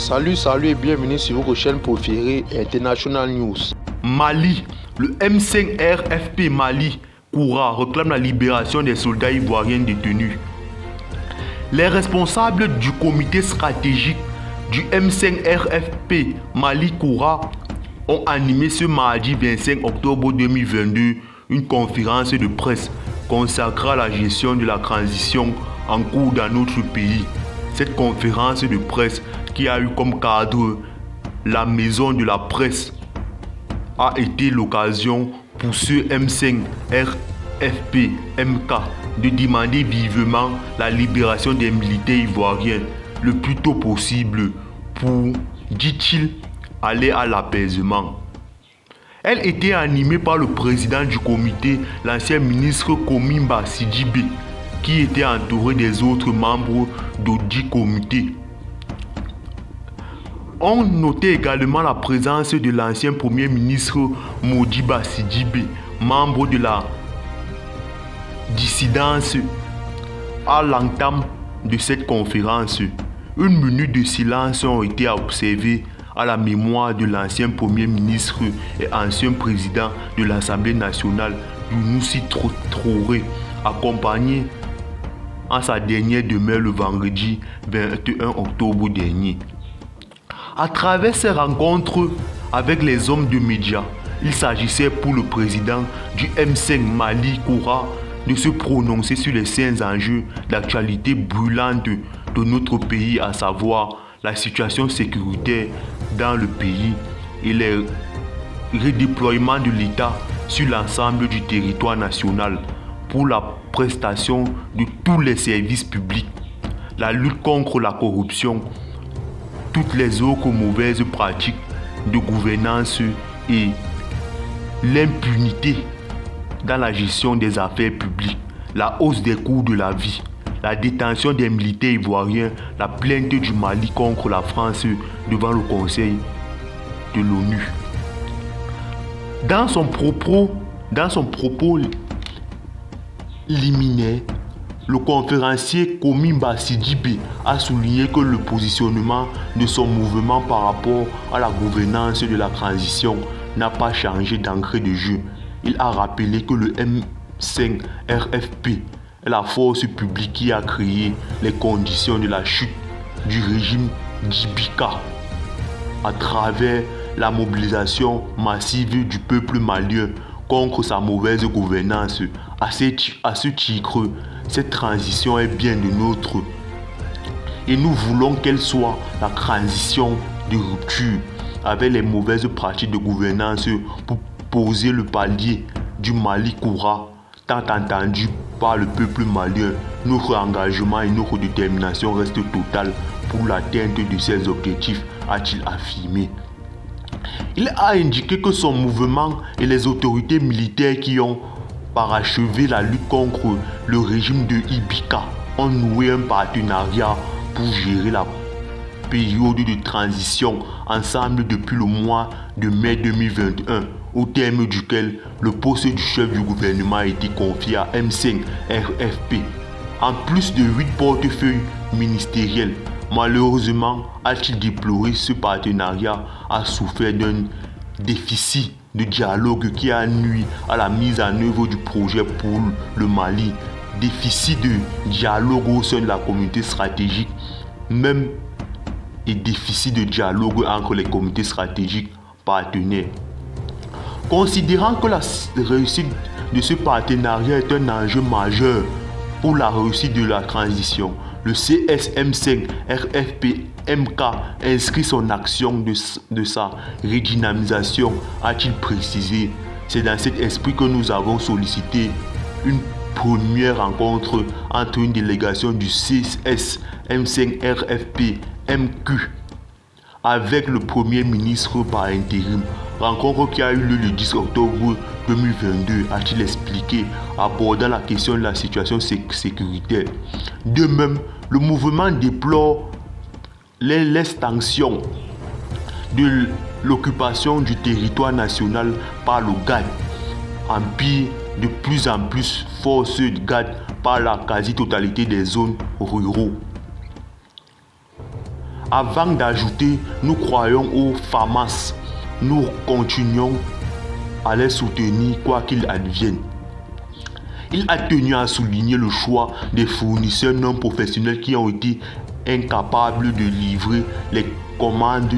Salut et bienvenue sur votre chaîne préférée International News. Mali, le M5 RFP Mali Koura réclame la libération des soldats ivoiriens détenus. Les responsables du comité stratégique du M5 RFP Mali Koura ont animé ce mardi 25 octobre 2022 une conférence de presse consacrée à la gestion de la transition en cours dans notre pays. Cette conférence de presse, qui a eu comme cadre la maison de la presse, a été l'occasion pour ce M5 RFP MK de demander vivement la libération des militaires ivoiriens le plus tôt possible pour, dit-il, aller à l'apaisement. Elle était animée par le président du comité, l'ancien ministre Komimba Sidibé, qui était entouré des autres membres d'audit comité. On notait également la présence de l'ancien premier ministre Modiba Sidibé, membre de la dissidence. À l'entame de cette conférence, une minute de silence a été observée à la mémoire de l'ancien premier ministre et ancien président de l'Assemblée nationale, Younousi Traoré, accompagné en sa dernière demeure le vendredi 21 octobre dernier. À travers ces rencontres avec les hommes de médias, il s'agissait pour le président du M5 Mali Koura de se prononcer sur les 5 enjeux d'actualité brûlante de notre pays, à savoir la situation sécuritaire dans le pays et le redéploiement de l'État sur l'ensemble du territoire national pour la prestation de tous les services publics, la lutte contre la corruption, toutes les autres mauvaises pratiques de gouvernance et l'impunité dans la gestion des affaires publiques, la hausse des coûts de la vie, la détention des militaires ivoiriens, la plainte du Mali contre la France devant le Conseil de l'ONU. Dans son propos liminaire, le conférencier Komimba Sidibé a souligné que le positionnement de son mouvement par rapport à la gouvernance de la transition n'a pas changé d'entrée de jeu. Il a rappelé que le M5 RFP est la force publique qui a créé les conditions de la chute du régime d'Ibika à travers la mobilisation massive du peuple malien contre sa mauvaise gouvernance. À ce titre, cette transition est bien de nôtre et nous voulons qu'elle soit la transition de rupture avec les mauvaises pratiques de gouvernance pour poser le palier du Mali Koura tant entendu par le peuple malien. Notre engagement et notre détermination restent totales pour l'atteinte de ces objectifs, a-t-il affirmé. Il a indiqué que son mouvement et les autorités militaires qui ont parachevé la lutte contre le régime de Ibika ont noué un partenariat pour gérer la période de transition ensemble depuis le mois de mai 2021, au terme duquel le poste du chef du gouvernement a été confié à M5 RFP. En plus de 8 portefeuilles ministériels, malheureusement, a-t-il déploré, ce partenariat a souffert d'un déficit de dialogue qui a nui à la mise en œuvre du projet pour le Mali. Déficit de dialogue au sein de la communauté stratégique, même, et déficit de dialogue entre les comités stratégiques partenaires. Considérant que la réussite de ce partenariat est un enjeu majeur pour la réussite de la transition, le CSM5 RFP MK inscrit son action de sa redynamisation, a-t-il précisé. C'est dans cet esprit que nous avons sollicité une première rencontre entre une délégation du CSM5 RFP MQ avec le Premier ministre par intérim. Rencontre qui a eu lieu le 10 octobre 2022, a-t-il expliqué, abordant la question de la situation sécuritaire. De même, le mouvement déplore l'extension de l'occupation du territoire national par le GAD, empire de plus en plus force de GAD par la quasi-totalité des zones ruraux. Avant d'ajouter, nous croyons aux FAMAS. Nous continuons à les soutenir quoi qu'il advienne. Il a tenu à souligner le choix des fournisseurs non professionnels qui ont été incapables de livrer les commandes